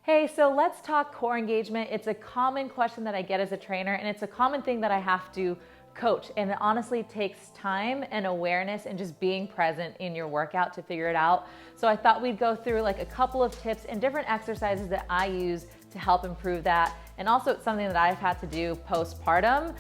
Hey, so let's talk core engagement. It's a common question that I get as a trainer, and it's a common thing that I have to coach. And it honestly takes time and awareness and just being present in your workout to figure it out. So I thought we'd go through like a couple of tips and different exercises that I use to help improve that. And also it's something that I've had to do postpartum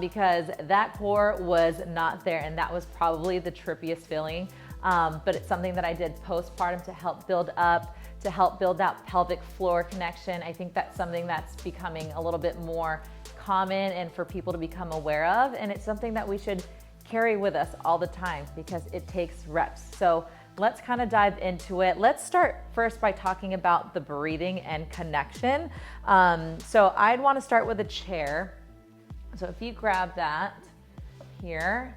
because that core was not there, and that was probably the trippiest feeling. But it's something that I did postpartum to help build up, to help build that pelvic floor connection. I think that's something that's becoming a little bit more common and for people to become aware of. And it's something that we should carry with us all the time because it takes reps. So let's kind of dive into it. Let's start first by talking about the breathing and connection. So I'd want to start with a chair. So if you grab that here,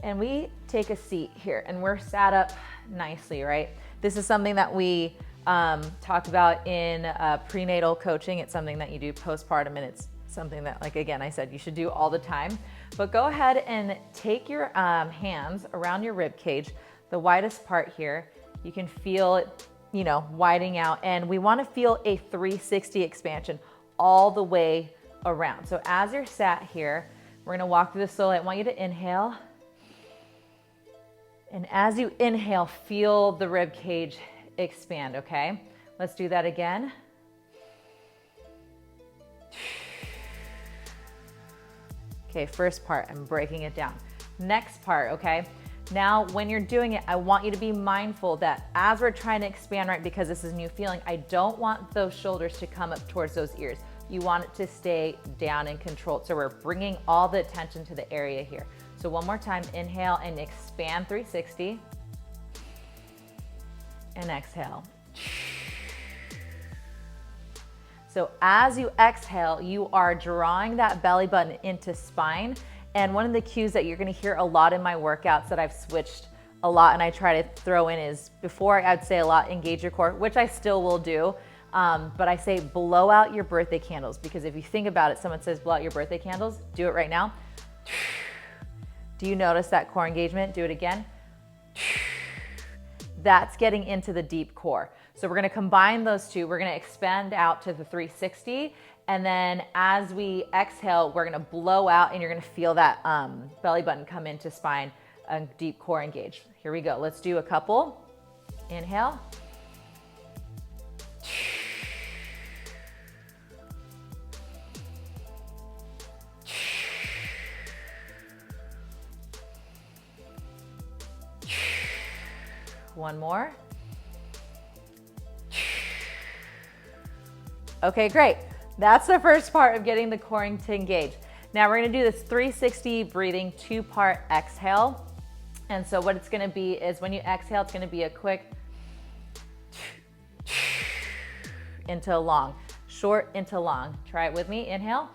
and we take a seat here and we're sat up nicely, right? This is something that we talked about in prenatal coaching. It's something that you do postpartum, and it's something that, like, again, I said you should do all the time. But go ahead and take your hands around your rib cage, the widest part here. You can feel it, widening out, and we want to feel a 360 expansion all the way around. So as you're sat here, we're going to walk through this slowly. I want you to inhale. And as you inhale, feel the rib cage expand, okay? Let's do that again. Okay, first part, I'm breaking it down. Next part, okay? Now, when you're doing it, I want you to be mindful that as we're trying to expand, right, because this is new feeling, I don't want those shoulders to come up towards those ears. You want it to stay down and controlled. So we're bringing all the attention to the area here. So one more time, inhale and expand 360. And exhale. So as you exhale, you are drawing that belly button into spine. And one of the cues that you're gonna hear a lot in my workouts that I've switched a lot and I try to throw in is, before I'd say a lot, engage your core, which I still will do. But I say blow out your birthday candles, because if you think about it, someone says blow out your birthday candles, do it right now. Do you notice that core engagement? Do it again. That's getting into the deep core. So we're gonna combine those two. We're gonna expand out to the 360. And then as we exhale, we're gonna blow out, and you're gonna feel that belly button come into spine and deep core engage. Here we go. Let's do a couple. Inhale. One more. Okay, great. That's the first part of getting the core to engage. Now we're gonna do this 360 breathing, 2-part exhale. And so what it's gonna be is, when you exhale, it's gonna be a quick into long, short into long. Try it with me, inhale.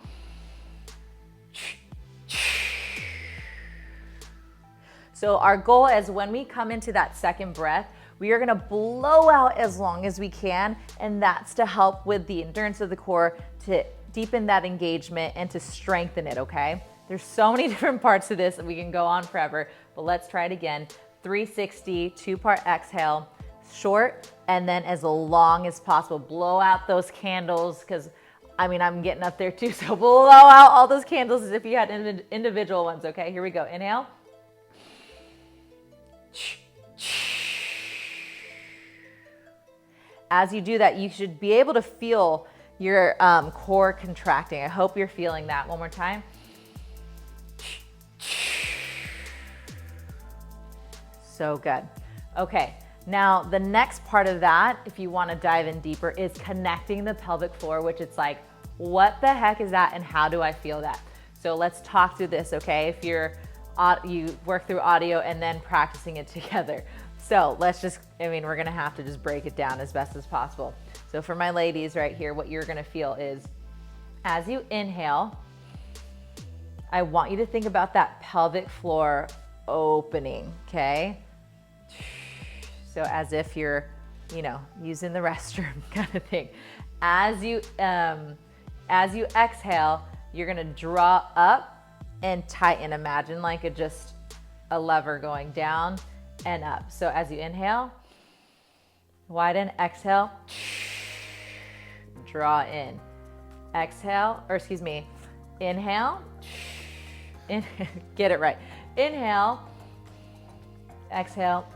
So our goal is, when we come into that second breath, we are gonna blow out as long as we can, and that's to help with the endurance of the core, to deepen that engagement and to strengthen it, okay? There's so many different parts to this that we can go on forever, but let's try it again. 360, 2-part exhale, short, and then as long as possible. Blow out those candles, because I'm getting up there too, so blow out all those candles as if you had individual ones, okay? Here we go, inhale. As you do that, you should be able to feel your core contracting. I hope you're feeling that. One more time. So good. Okay, now the next part of that, if you want to dive in deeper, is connecting the pelvic floor, which it's like, what the heck is that and how do I feel that? So let's talk through this, okay? If you work through audio and then practicing it together. So let's just, we're gonna have to just break it down as best as possible. So for my ladies right here, what you're gonna feel is, as you inhale, I want you to think about that pelvic floor opening, okay? So as if you're, using the restroom kind of thing. As you exhale, you're gonna draw up and tighten. Imagine like a lever going down and up. So as you inhale, widen, exhale, draw in. Exhale, or excuse me, inhale, get it right. Inhale, exhale.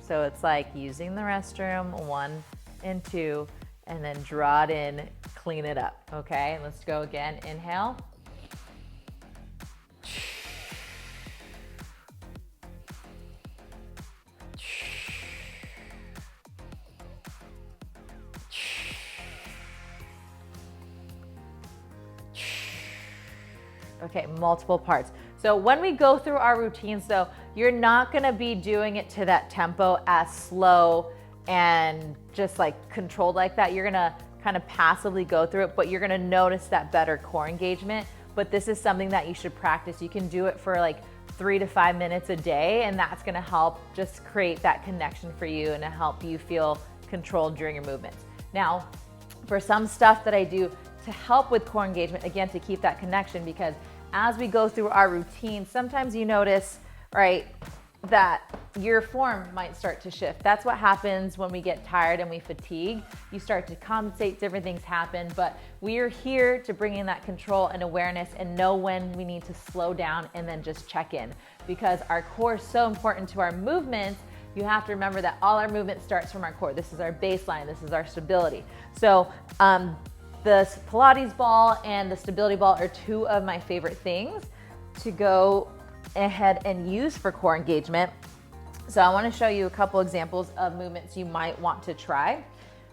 So it's like using the restroom, 1 and 2, and then draw it in, clean it up, okay? Let's go again, inhale. Okay, multiple parts. So when we go through our routines though, you're not gonna be doing it to that tempo as slow and just like controlled like that. You're gonna kind of passively go through it, but you're gonna notice that better core engagement. But this is something that you should practice. You can do it for like 3 to 5 minutes a day, and that's gonna help just create that connection for you and to help you feel controlled during your movements. Now, for some stuff that I do to help with core engagement, again, to keep that connection, because as we go through our routine, sometimes you notice, right, that your form might start to shift. That's what happens when we get tired and we fatigue. You start to compensate, different things happen, but we are here to bring in that control and awareness and know when we need to slow down and then just check in. Because our core is so important to our movements, you have to remember that all our movement starts from our core. This is our baseline, this is our stability. So the Pilates ball and the stability ball are 2 of my favorite things to go ahead and use for core engagement. So I want to show you a couple examples of movements you might want to try.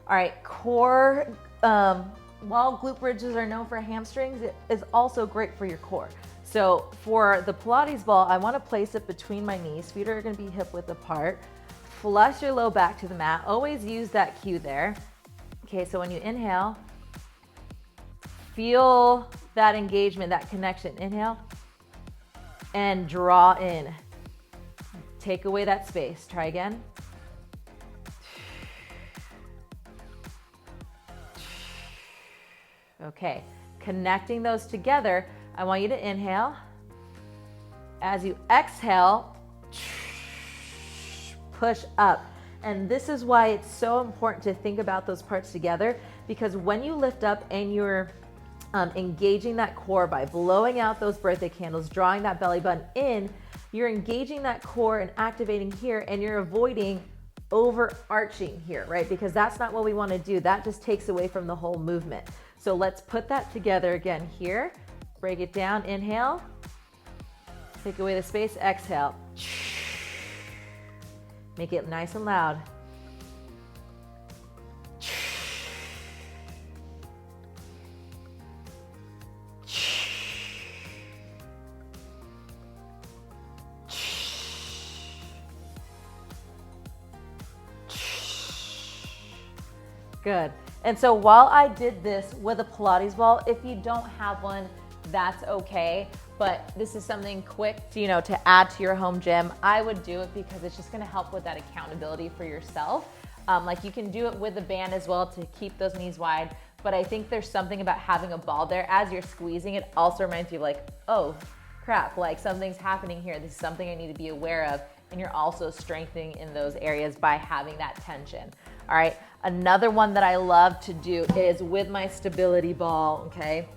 All right, core, while glute bridges are known for hamstrings, it is also great for your core. So for the Pilates ball, I want to place it between my knees. Feet are going to be hip width apart. Flush your low back to the mat. Always use that cue there. Okay, so when you inhale, feel that engagement, that connection. Inhale and draw in. Take away that space. Try again. Okay, connecting those together, I want you to inhale. As you exhale, push up. And this is why it's so important to think about those parts together, because when you lift up and you're engaging that core by blowing out those birthday candles, drawing that belly button in, you're engaging that core and activating here, and you're avoiding overarching here, right? Because that's not what we want to do. That just takes away from the whole movement. So let's put that together again here. Break it down, inhale. Take away the space, exhale. Make it nice and loud. Good. And so while I did this with a Pilates ball, if you don't have one, that's okay. But this is something quick to, to add to your home gym. I would do it because it's just gonna help with that accountability for yourself. Like you can do it with a band as well to keep those knees wide. But I think there's something about having a ball there. As you're squeezing, it also reminds you like, oh crap, like something's happening here. This is something I need to be aware of. And you're also strengthening in those areas by having that tension. All right, another one that I love to do is with my stability ball, okay?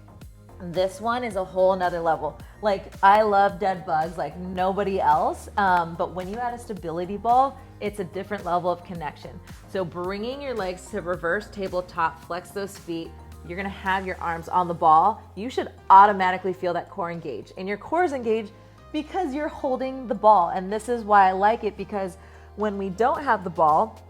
This one is a whole nother level. Like I love dead bugs like nobody else, but when you add a stability ball, it's a different level of connection. So bringing your legs to reverse tabletop, flex those feet, you're gonna have your arms on the ball. You should automatically feel that core engage. And your core is engaged because you're holding the ball. And this is why I like it, because when we don't have the ball,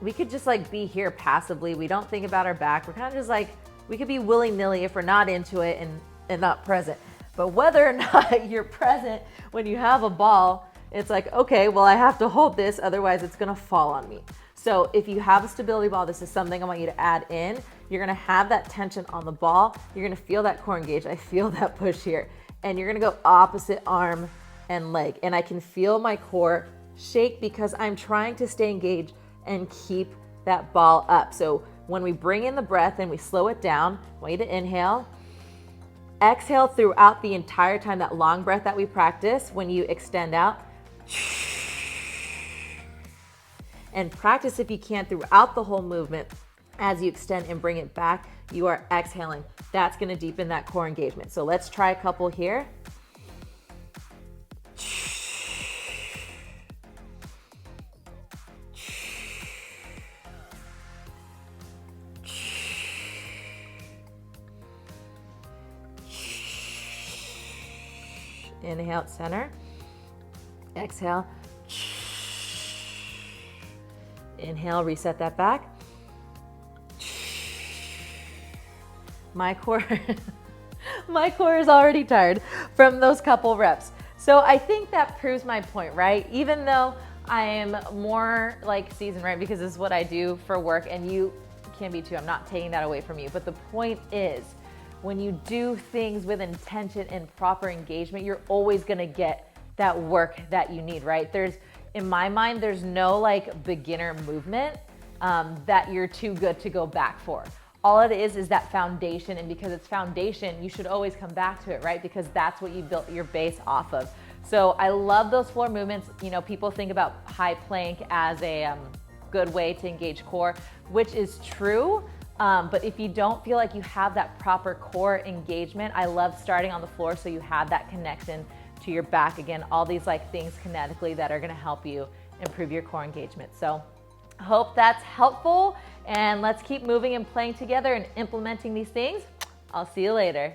we could just like be here passively. We don't think about our back. We're kind of just like, we could be willy-nilly if we're not into it and not present. But whether or not you're present when you have a ball, it's like, okay, well, I have to hold this, otherwise it's gonna fall on me. So if you have a stability ball, this is something I want you to add in. You're gonna have that tension on the ball. You're gonna feel that core engage. I feel that push here. And you're gonna go opposite arm and leg. And I can feel my core shake because I'm trying to stay engaged and keep that ball up. So when we bring in the breath and we slow it down, I want you to inhale. Exhale throughout the entire time, that long breath that we practice when you extend out. And practice if you can throughout the whole movement. As you extend and bring it back, you are exhaling. That's gonna deepen that core engagement. So let's try a couple here. Inhale, center. Exhale. Inhale, reset that back. My core is already tired from those couple reps. So I think that proves my point, right? Even though I am more like seasoned, right? Because this is what I do for work, and you can be too. I'm not taking that away from you. But the point is, when you do things with intention and proper engagement, you're always gonna get that work that you need, right? In my mind, there's no like beginner movement that you're too good to go back for. All it is that foundation, and because it's foundation, you should always come back to it, right? Because that's what you built your base off of. So I love those floor movements. You know, people think about high plank as a good way to engage core, which is true. But if you don't feel like you have that proper core engagement, I love starting on the floor so you have that connection to your back. Again, all these like things kinetically that are gonna help you improve your core engagement. So hope that's helpful, and let's keep moving and playing together and implementing these things. I'll see you later.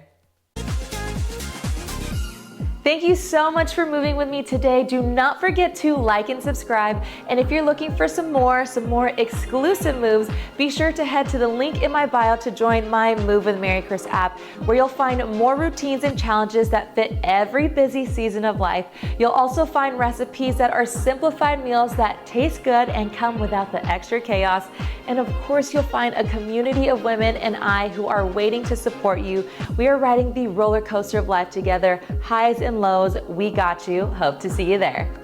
Thank you so much for moving with me today. Do not forget to like and subscribe. And if you're looking for some more exclusive moves, be sure to head to the link in my bio to join my Move with Maricris app, where you'll find more routines and challenges that fit every busy season of life. You'll also find recipes that are simplified meals that taste good and come without the extra chaos. And of course, you'll find a community of women and I who are waiting to support you. We are riding the roller coaster of life together, highs and lows. We got you. Hope to see you there.